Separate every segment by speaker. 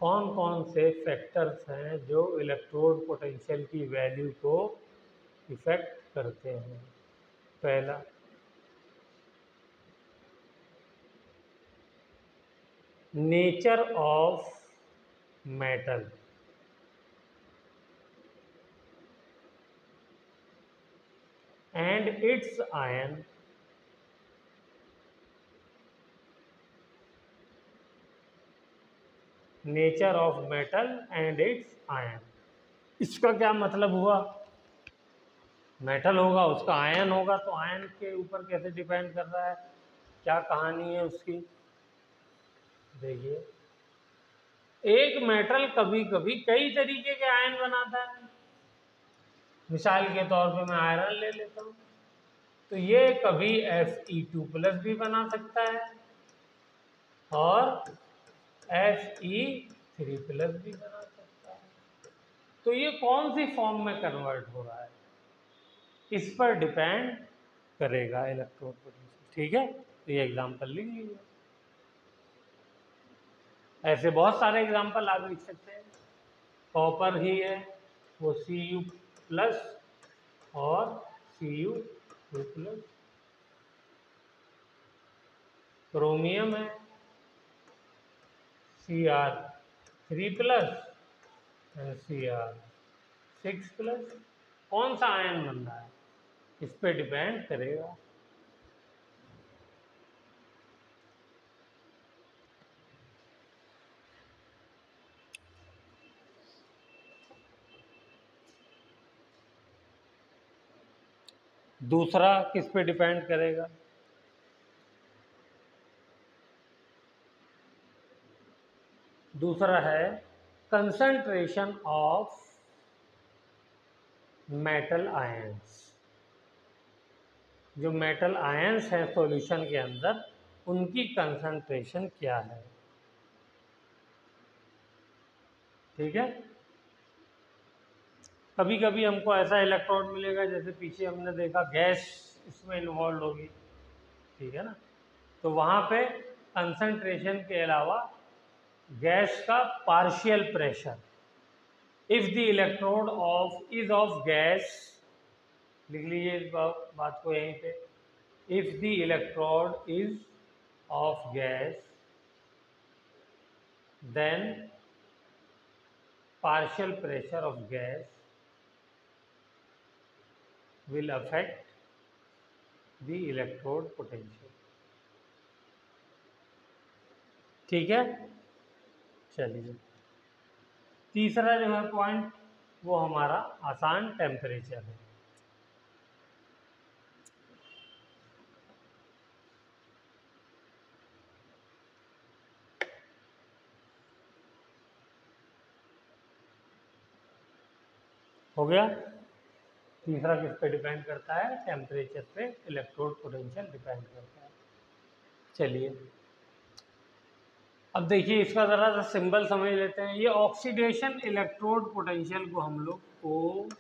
Speaker 1: कौन कौन से फैक्टर्स हैं जो इलेक्ट्रोड पोटेंशियल की वैल्यू को इफेक्ट करते हैं? पहला, nature of metal, and it's ion, nature of metal and it's ion. इसका क्या मतलब हुआ? मेटल होगा, उसका आयन होगा, तो आयन के ऊपर कैसे डिपेंड कर रहा है, क्या कहानी है उसकी? देखिए, एक मेटल कभी कभी कई तरीके के आयन बनाता है। मिसाल के तौर पे मैं आयरन ले लेता हूँ, तो ये कभी Fe2+ भी बना सकता है और Fe3+ भी बना सकता है। तो ये कौन सी फॉर्म में कन्वर्ट हो रहा है, इस पर डिपेंड करेगा इलेक्ट्रोड पोटेंशियल। ठीक है, तो ये एग्जांपल लिख लीजिए। ऐसे बहुत सारे एग्जांपल आप लिख सकते हैं। कॉपर ही है, वो Cu+ और Cu2+। क्रोमियम है, Cr3+ एंड Cr6+। कौन सा आयन बन रहा है, इस पे डिपेंड करेगा। दूसरा किस पे डिपेंड करेगा? दूसरा है कंसंट्रेशन ऑफ मेटल आयंस। जो मेटल आयंस हैं सॉल्यूशन के अंदर, उनकी कंसंट्रेशन क्या है। ठीक है, कभी कभी हमको ऐसा इलेक्ट्रोड मिलेगा, जैसे पीछे हमने देखा गैस इसमें इन्वॉल्व होगी। ठीक है ना, तो वहाँ पे कंसंट्रेशन के अलावा गैस का partial pressure, if the electrode of is of gas, लिख लीजिए इस बात को यहीं पे, if the electrode is of gas then partial pressure of gas will affect the electrode potential। ठीक है, चलिए तीसरा जो है पॉइंट, वो हमारा आसान टेम्परेचर है। हो गया, तीसरा किस पे डिपेंड करता है? टेम्परेचर पे इलेक्ट्रोड पोटेंशियल डिपेंड करता है। चलिए अब देखिए, इसका ज़रा सा सिंबल समझ लेते हैं। ये ऑक्सीडेशन इलेक्ट्रोड पोटेंशियल को हम लोग OEP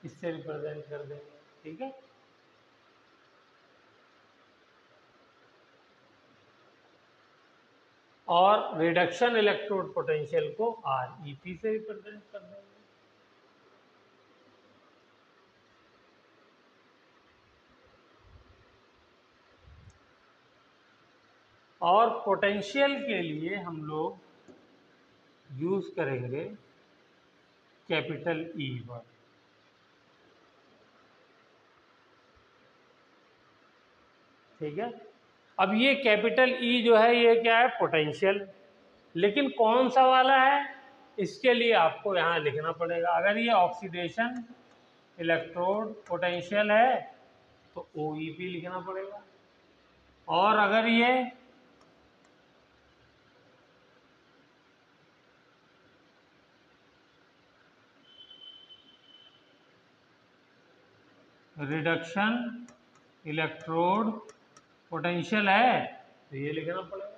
Speaker 1: इससे रिप्रेजेंट कर देंगे। ठीक है, और रिडक्शन इलेक्ट्रोड पोटेंशियल को REP से रिप्रेजेंट कर देंगे। और पोटेंशियल के लिए हम लोग यूज करेंगे कैपिटल E वर्ड। ठीक है, अब ये कैपिटल E जो है, ये क्या है? पोटेंशियल। लेकिन कौन सा वाला है, इसके लिए आपको यहाँ लिखना पड़ेगा। अगर ये ऑक्सीडेशन इलेक्ट्रोड पोटेंशियल है तो OEP लिखना पड़ेगा, और अगर ये रिडक्शन इलेक्ट्रोड पोटेंशियल है तो ये लिखना पड़ेगा।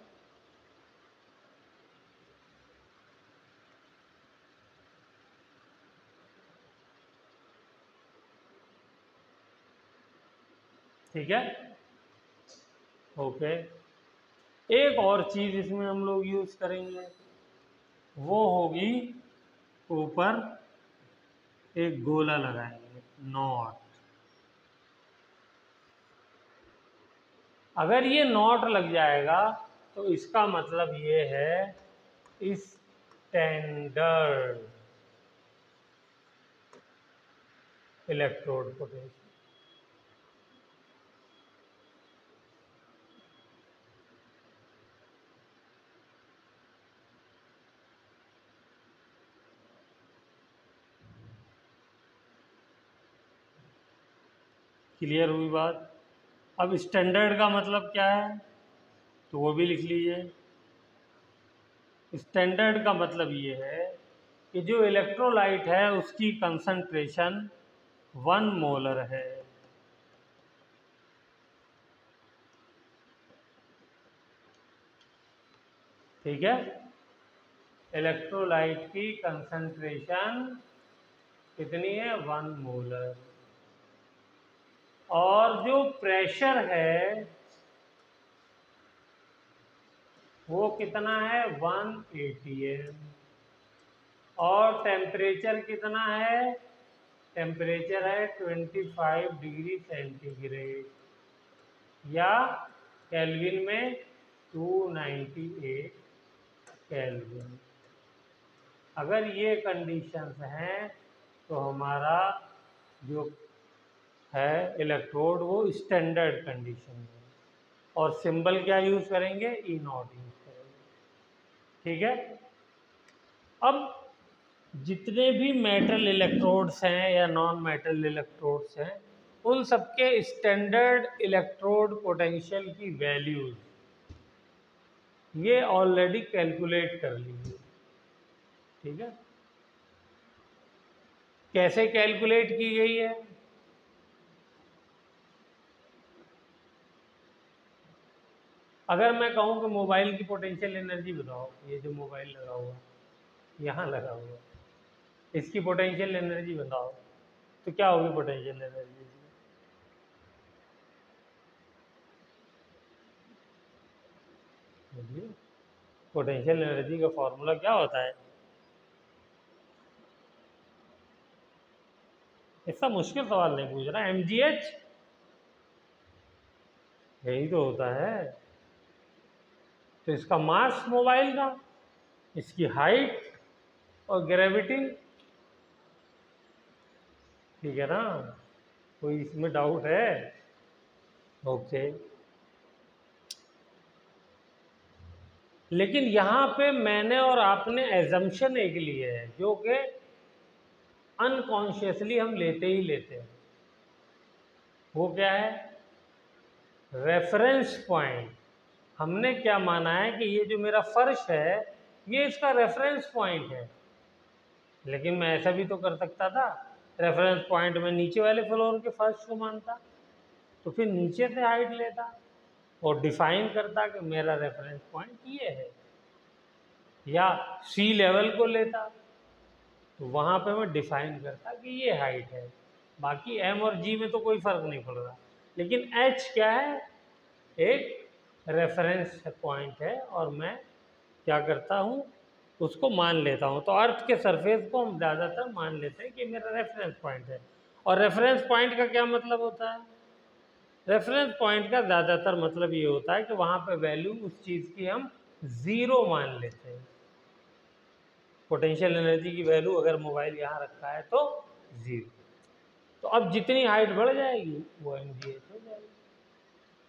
Speaker 1: ठीक है, ओके। एक और चीज़ इसमें हम लोग यूज़ करेंगे, वो होगी ऊपर एक गोला लगाएंगे, नॉट। अगर ये नॉट लग जाएगा तो इसका मतलब ये है स्टैंडर्ड इलेक्ट्रोड पोटेंशियल। क्लियर हुई बात? अब स्टैंडर्ड का मतलब क्या है तो वो भी लिख लीजिए। स्टैंडर्ड का मतलब ये है कि जो इलेक्ट्रोलाइट है उसकी कंसंट्रेशन 1 मोलर है। ठीक है, इलेक्ट्रोलाइट की कंसंट्रेशन कितनी है? 1 मोलर। और जो प्रेशर है वो कितना है? 1 atm। और टेम्परेचर कितना है? टेम्परेचर है 25 डिग्री सेंटीग्रेड, या केल्विन में 298 केल्विन। अगर ये कंडीशंस हैं तो हमारा जो है इलेक्ट्रोड वो स्टैंडर्ड कंडीशन है। और सिंबल क्या यूज़ करेंगे? ई नॉट यूज़ करेंगे। ठीक है, अब जितने भी मेटल इलेक्ट्रोड्स हैं या नॉन मेटल इलेक्ट्रोड्स हैं, उन सबके स्टैंडर्ड इलेक्ट्रोड पोटेंशियल की वैल्यूज ये ऑलरेडी कैलकुलेट कर लीजिए। ठीक है, कैसे कैलकुलेट की गई है? अगर मैं कहूं कि मोबाइल की पोटेंशियल एनर्जी बताओ, ये जो मोबाइल लगा हुआ यहाँ लगा हुआ, इसकी पोटेंशियल एनर्जी बताओ, तो क्या होगी पोटेंशियल एनर्जी? पोटेंशियल एनर्जी का फॉर्मूला क्या होता है? ऐसा मुश्किल सवाल नहीं पूछ रहा, mgh यही तो होता है। तो इसका मास मोबाइल का, इसकी हाइट और ग्रेविटी। ठीक है ना, कोई इसमें डाउट है? ओके, लेकिन यहाँ पे मैंने और आपने एजम्पशन एक लिए है जो कि अनकॉन्शियसली हम लेते ही लेते हैं। वो क्या है? Reference point. हमने क्या माना है कि ये जो मेरा फर्श है ये इसका रेफरेंस पॉइंट है, लेकिन मैं ऐसा भी तो कर सकता था, रेफरेंस पॉइंट में नीचे वाले फ्लोर के फर्श को मानता, तो फिर नीचे से हाइट लेता और डिफाइन करता कि मेरा रेफरेंस पॉइंट ये है, या सी लेवल को लेता तो वहाँ पे मैं डिफाइन करता कि ये हाइट है। बाकी एम और जी में तो कोई फ़र्क नहीं पड़ रहा, लेकिन एच क्या है? एक रेफरेंस पॉइंट है और मैं क्या करता हूँ? उसको मान लेता हूँ। तो अर्थ के सरफेस को हम ज़्यादातर मान लेते हैं कि मेरा रेफरेंस पॉइंट है। और रेफरेंस पॉइंट का क्या मतलब होता है? रेफरेंस पॉइंट का ज़्यादातर मतलब ये होता है कि वहाँ पे वैल्यू उस चीज़ की हम ज़ीरो मान लेते हैं। पोटेंशियल एनर्जी की वैल्यू अगर मोबाइल यहाँ रखा है तो ज़ीरो। तो अब जितनी हाइट बढ़ जाएगी वो mgh हो जाएगी,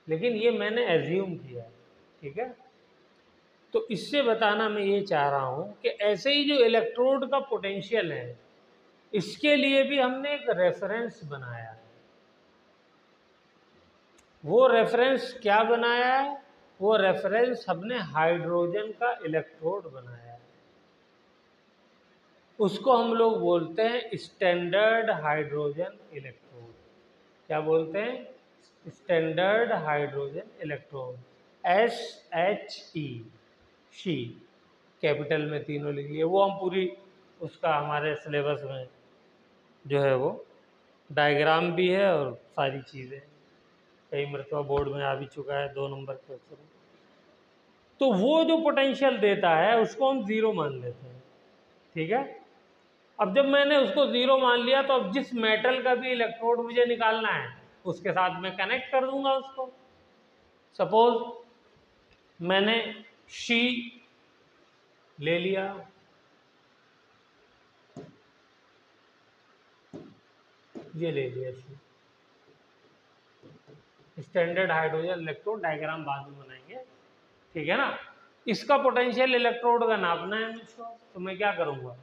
Speaker 1: लेकिन ये मैंने एज्यूम किया है। ठीक है, तो इससे बताना मैं ये चाह रहा हूँ कि ऐसे ही जो इलेक्ट्रोड का पोटेंशियल है इसके लिए भी हमने एक रेफरेंस बनाया है। वो रेफरेंस क्या बनाया है? वो रेफरेंस हमने हाइड्रोजन का इलेक्ट्रोड बनाया है। उसको हम लोग बोलते हैं स्टैंडर्ड हाइड्रोजन इलेक्ट्रोड। क्या बोलते हैं? Standard hydrogen electrode, SHE, she capital में तीनों लिख लिए। वो हम पूरी उसका हमारे सिलेबस में जो है वो डायग्राम भी है और सारी चीज़ें कई मरतबा बोर्ड में आ भी चुका है 2 नंबर के क्वेश्चन। तो वो जो पोटेंशियल देता है उसको हम ज़ीरो मान लेते हैं। ठीक है, अब जब मैंने उसको ज़ीरो मान लिया तो अब जिस मेटल का भी इलेक्ट्रोड मुझे निकालना है उसके साथ मैं कनेक्ट कर दूंगा उसको। सपोज मैंने शी ले लिया, ये ले लिया she. Standard hydrogen electrode diagram बाद में बनाएंगे, ठीक है ना। इसका पोटेंशियल इलेक्ट्रोड का नापना है मुझको, तो मैं क्या करूंगा,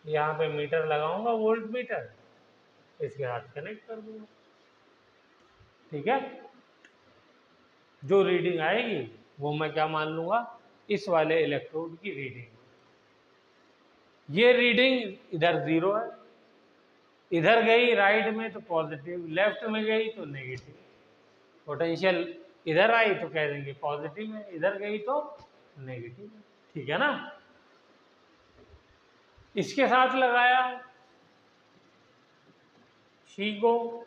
Speaker 1: यहाँ पे मीटर लगाऊंगा, वोल्ट मीटर, इसके साथ कनेक्ट कर दूंगा। ठीक है, जो रीडिंग आएगी वो मैं क्या मान लूंगा, इस वाले इलेक्ट्रोड की रीडिंग। ये रीडिंग इधर ज़ीरो है, इधर गई राइट में तो पॉजिटिव, लेफ्ट में गई तो नेगेटिव। पोटेंशियल इधर आई तो कह देंगे पॉजिटिव है, इधर गई तो नेगेटिव है। ठीक है ना। इसके साथ लगाया शी को,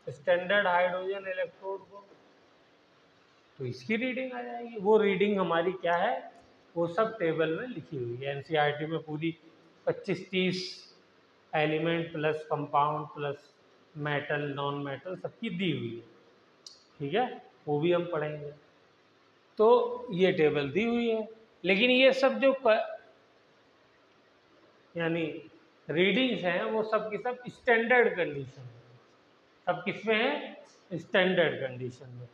Speaker 1: स्टैंडर्ड हाइड्रोजन इलेक्ट्रोड को, तो इसकी रीडिंग आ जाएगी। वो रीडिंग हमारी क्या है, वो सब टेबल में लिखी हुई है। एनसीईआरटी में पूरी 25-30 element plus compound plus metal non metal सबकी दी हुई है। ठीक है, वो भी हम पढ़ेंगे। तो ये टेबल दी हुई है, लेकिन ये सब जो यानी रीडिंग्स हैं वो सब की सब स्टैंडर्ड कंडीशन में, सब किसमें है, स्टैंडर्ड कंडीशन में।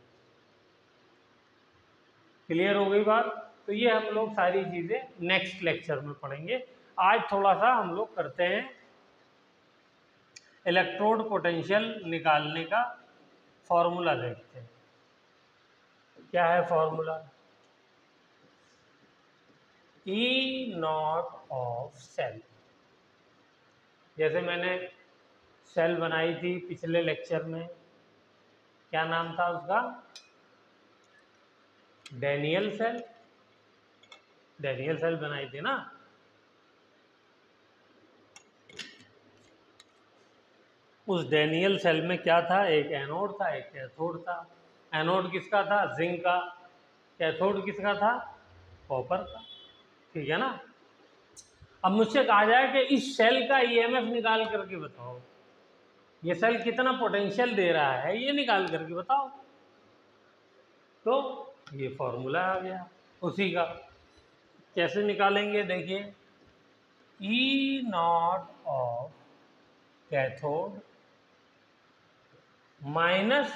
Speaker 1: क्लियर हो गई बात। तो ये हम लोग सारी चीज़ें नेक्स्ट लेक्चर में पढ़ेंगे। आज थोड़ा सा हम लोग करते हैं इलेक्ट्रोड पोटेंशियल निकालने का फॉर्मूला देखते हैं। क्या है formula, E not of cell. जैसे मैंने सेल बनाई थी पिछले लेक्चर में, क्या नाम था उसका, डैनियल सेल। डैनियल सेल बनाई थी ना। उस डैनियल सेल में क्या था, एक एनोड था एक कैथोड था। एनोड किसका था, जिंक का। कैथोड किसका था, कॉपर का। ठीक है ना। अब मुझसे कहा जाए कि इस सेल का ईएमएफ निकाल करके बताओ, ये सेल कितना पोटेंशियल दे रहा है ये निकाल करके बताओ, तो ये फॉर्मूला आ गया उसी का। कैसे निकालेंगे देखिए, E not of cathode minus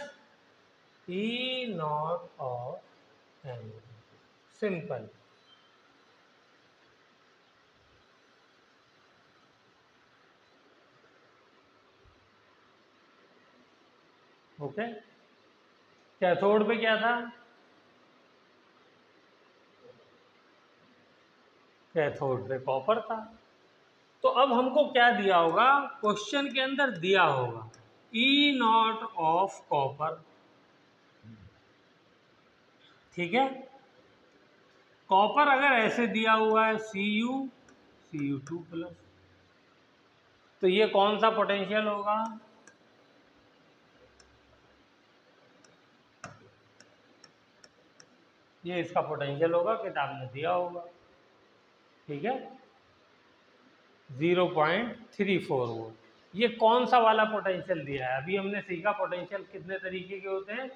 Speaker 1: E not of anode, simple. Okay, cathode पे क्या था, कैथोड पे कॉपर था। तो अब हमको क्या दिया होगा, क्वेश्चन के अंदर दिया होगा ई नॉट ऑफ कॉपर। ठीक है, कॉपर अगर ऐसे दिया हुआ है Cu2 प्लस, तो ये कौन सा पोटेंशियल होगा, ये इसका पोटेंशियल होगा, किताब में दिया होगा। ठीक है, 0.34 वोल्ट। ये कौन सा वाला पोटेंशियल दिया है, अभी हमने सीखा पोटेंशियल कितने तरीके के होते हैं,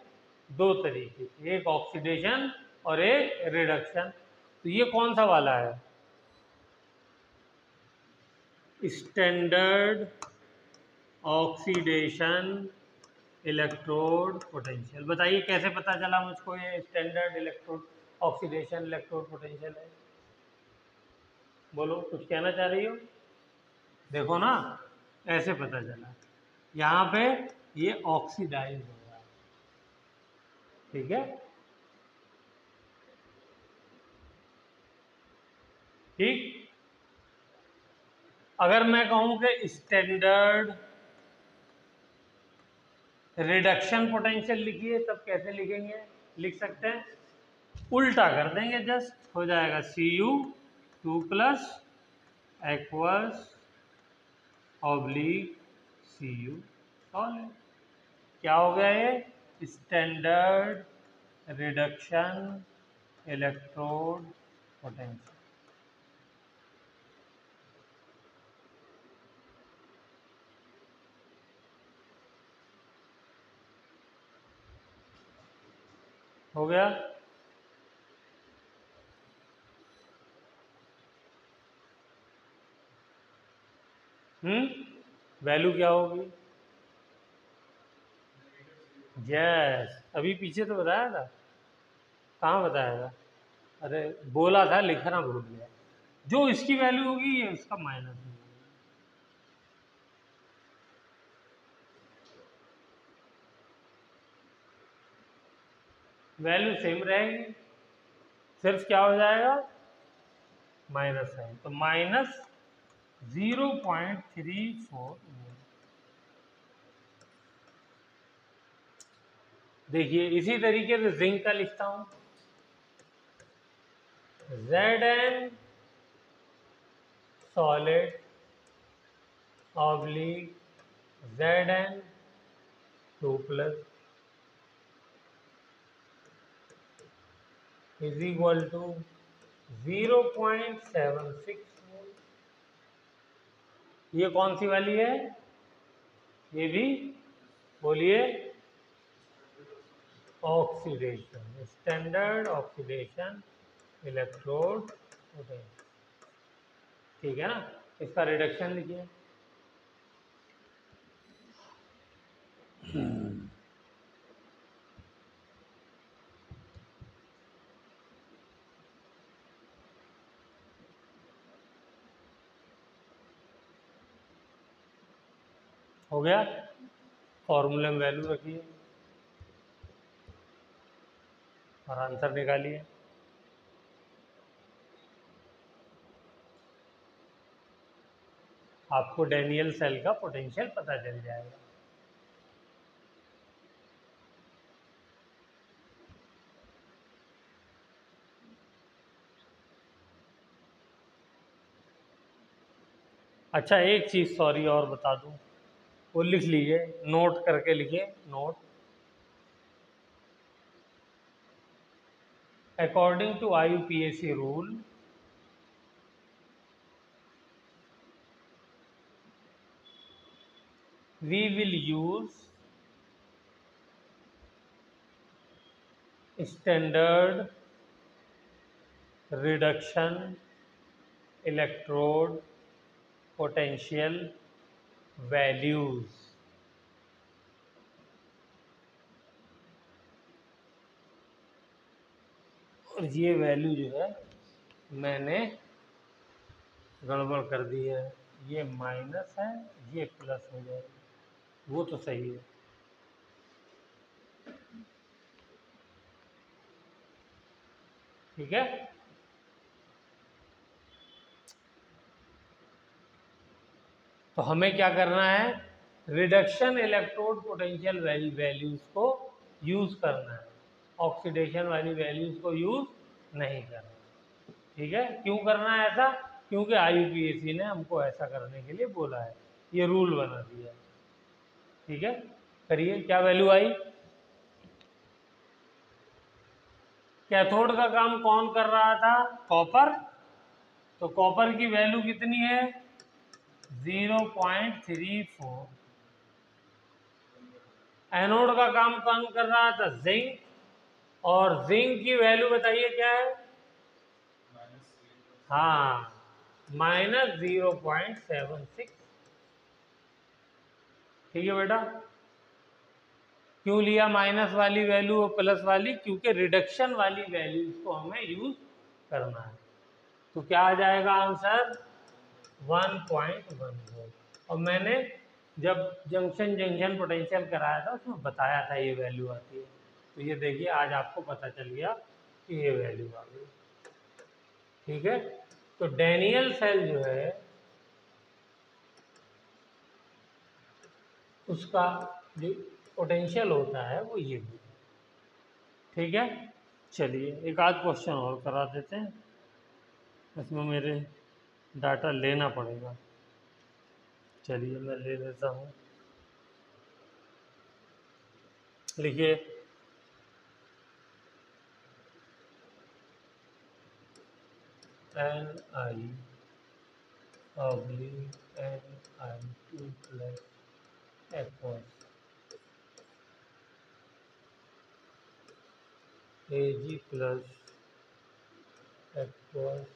Speaker 1: दो तरीके, एक ऑक्सीडेशन और एक रिडक्शन। तो ये कौन सा वाला है, स्टैंडर्ड ऑक्सीडेशन इलेक्ट्रोड पोटेंशियल। बताइए कैसे पता चला मुझको ये standard electrode oxidation electrode potential है, बोलो कुछ कहना चाह रही हो। देखो ना, ऐसे पता चला, यहाँ पे ये ऑक्सीडाइज हो रहा है। ठीक है, ठीक। अगर मैं कहूं कि स्टैंडर्ड रिडक्शन पोटेंशियल लिखिए, तब कैसे लिखेंगे, लिख सकते हैं, उल्टा कर देंगे, जस्ट हो जाएगा Cu2 plus aqueous oblique Cu solid. क्या हो गया ये, स्टैंडर्ड रिडक्शन इलेक्ट्रोड पोटेंशियल। हो गया? वैल्यू क्या होगी? यस, अभी पीछे तो बताया था। कहाँ बताया था? अरे बोला था, लिखना भूल गया। जो इसकी वैल्यू होगी ये इसका माइनस होगी। वैल्यू सेम रहेगी, सिर्फ क्या हो जाएगा? माइनस है, तो माइनस 0.34। देखिए इसी तरीके से जिंक का लिखता हूं, Zn solid oblique Zn 2+ is equal to 0.76 volt. ये कौन सी वाली है? ये भी बोलिए, oxidation, standard oxidation electrode potential. ठीक है ना? इसका रिडक्शन लिखिए। हो गया? फॉर्मूले में वैल्यू रखिए और आंसर निकालिए। आपको डैनियल सेल का पोटेंशियल पता चल जाएगा। अच्छा एक चीज़ सॉरी और बता दूं, वो लिख लीजिए, नोट करके लिखिए, note. According to IUPAC rule, we will use standard reduction electrode potential values। और ये वैल्यू जो है मैंने गड़बड़ कर दी है, ये माइनस है, ये प्लस हो जाएगी, वो तो सही है। ठीक है? तो हमें क्या करना है? रिडक्शन इलेक्ट्रोड पोटेंशियल वैल्यूज को यूज करना है, ऑक्सीडेशन वाली वैल्यूज को यूज नहीं करना। ठीक है? क्यों करना है ऐसा? क्योंकि IUPAC ने हमको ऐसा करने के लिए बोला है, ये रूल बना दिया है। ठीक है, करिए। क्या वैल्यू आई? कैथोड का काम कौन कर रहा था? कॉपर। तो कॉपर की वैल्यू कितनी है? 0.34। एनोड का काम कौन कर रहा था? जिंक। और जिंक की वैल्यू बताइए क्या है? हाँ, -0.76। ठीक है बेटा? क्यों लिया माइनस वाली वैल्यू और प्लस वाली? क्योंकि रिडक्शन वाली वैल्यूज को हमें यूज करना है। तो क्या आ जाएगा आंसर? 1.1 वोल्ट। और मैंने जब जंक्शन जंक्शन पोटेंशियल कराया था उसमें बताया था ये वैल्यू आती है। तो ये देखिए आज आपको पता चल गया कि ये वैल्यू आ गई। ठीक है? तो डैनियल सेल जो है उसका जो पोटेंशियल होता है वो ये भी। ठीक है? चलिए एक आध क्वेश्चन और करा देते हैं, इसमें मेरे डाटा लेना पड़ेगा। चलिए मैं ले लेता हूँ। लिखिए, Ni oblique Ni2 plus aqueous Ag plus aqueous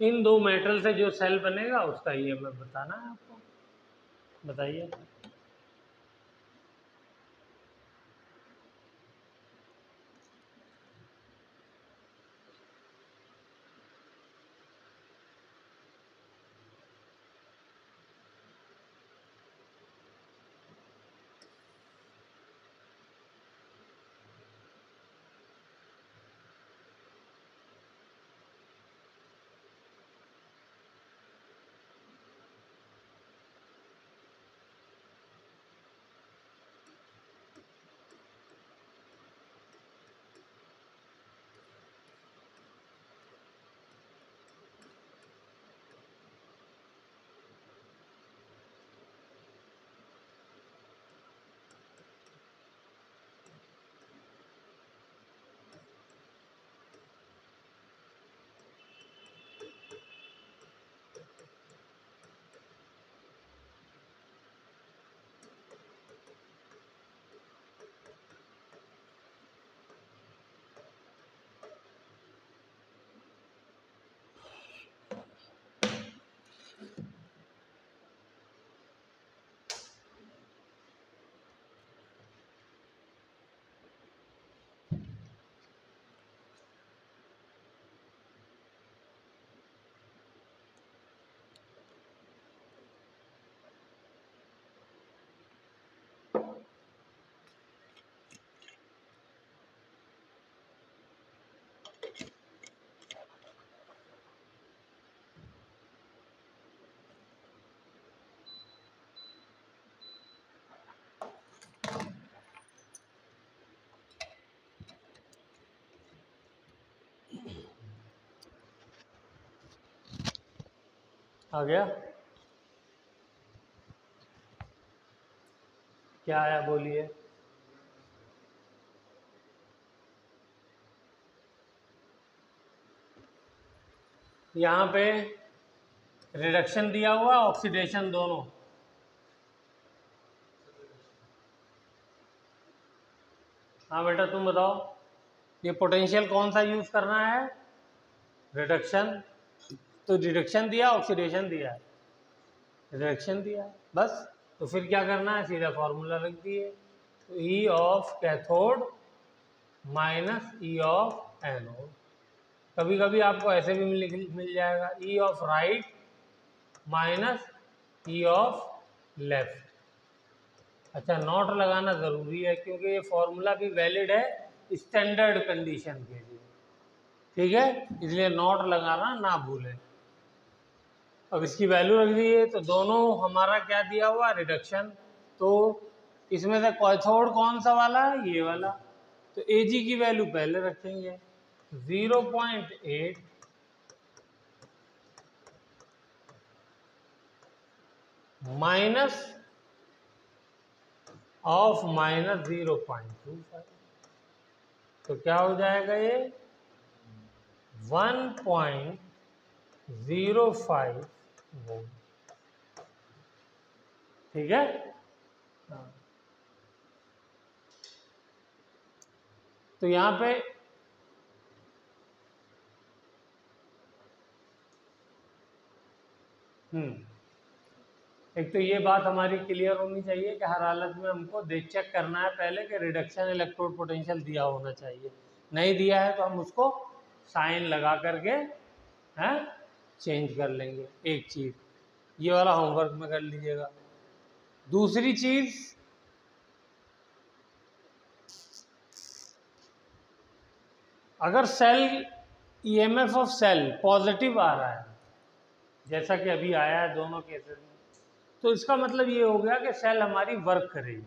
Speaker 1: इन दो मेटल से जो सेल बनेगा उसका ये मैं बताना है आपको। बताइए। आ गया? क्या आया बोलिए। यहाँ पे रिडक्शन दिया हुआ, ऑक्सीडेशन दोनों। हाँ बेटा तुम बताओ, ये पोटेंशियल कौन सा यूज करना है? रिडक्शन। तो रिडक्शन दिया, ऑक्सीडेशन दिया, रिडक्शन दिया, बस। तो फिर क्या करना है, सीधा फॉर्मूला रख दिए। तो ई of cathode minus E of anode. कभी कभी आपको ऐसे भी मिल जाएगा, ई of right minus E of left. अच्छा, नॉट लगाना ज़रूरी है क्योंकि ये फॉर्मूला भी वैलिड है स्टैंडर्ड कंडीशन के लिए, ठीक है, इसलिए नॉट लगाना ना भूलें। अब इसकी वैल्यू रख दी है, तो दोनों हमारा क्या दिया हुआ, रिडक्शन। तो इसमें से कैथोड कौन सा वाला है, ये वाला। तो Ag की वैल्यू पहले रखेंगे 0.8 माइनस ऑफ माइनस 0.25। तो क्या हो जाएगा, ये 1.05 वोल्ट, ठीक है। हाँ। तो यहाँ पे एक तो ये बात हमारी क्लियर होनी चाहिए कि हर हालत में हमको चेक करना है पहले कि रिडक्शन इलेक्ट्रोड पोटेंशियल दिया होना चाहिए। नहीं दिया है तो हम उसको साइन लगा करके हैं चेंज कर लेंगे। एक चीज़ ये वाला होमवर्क में कर लीजिएगा। दूसरी चीज़, अगर cell EMF of cell positive आ रहा है, जैसा कि अभी आया है दोनों केसेस में, तो इसका मतलब ये हो गया कि सेल हमारी वर्क करेगी।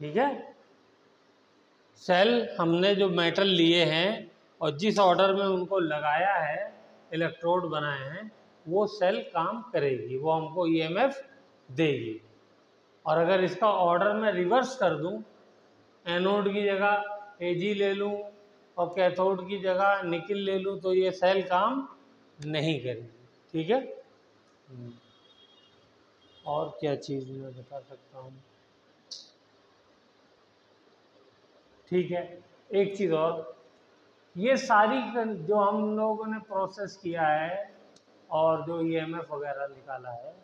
Speaker 1: ठीक है, सेल हमने जो मेटल लिए हैं और जिस ऑर्डर में उनको लगाया है, इलेक्ट्रोड बनाए हैं, वो सेल काम करेगी, वो हमको ईएमएफ देगी। और अगर इसका ऑर्डर में रिवर्स कर दूं, एनोड की जगह एजी ले लूं और कैथोड की जगह निकिल ले लूं, तो ये सेल काम नहीं करेगी। ठीक है, और क्या चीज़ मैं बता सकता हूँ। ठीक है, एक चीज़ और, ये सारी जो हम लोगों ने प्रोसेस किया है और जो ईएमएफ वगैरह निकाला है,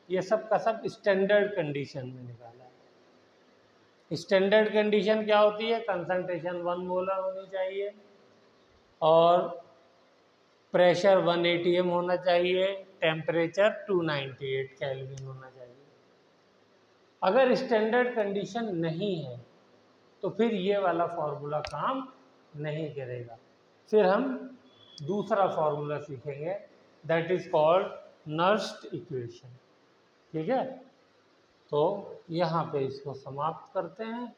Speaker 1: ये सब का सब स्टैंडर्ड कंडीशन में निकाला है। स्टैंडर्ड कंडीशन क्या होती है? कंसंट्रेशन 1 मोलर होनी चाहिए और प्रेशर 1 atm होना चाहिए, टेम्परेचर 298 केल्विन होना चाहिए। अगर स्टैंडर्ड कंडीशन नहीं है तो फिर ये वाला फॉर्मूला काम नहीं करेगा। फिर हम दूसरा फॉर्मूला सीखेंगे, that is called Nernst equation. ठीक है, तो यहाँ पे इसको समाप्त करते हैं।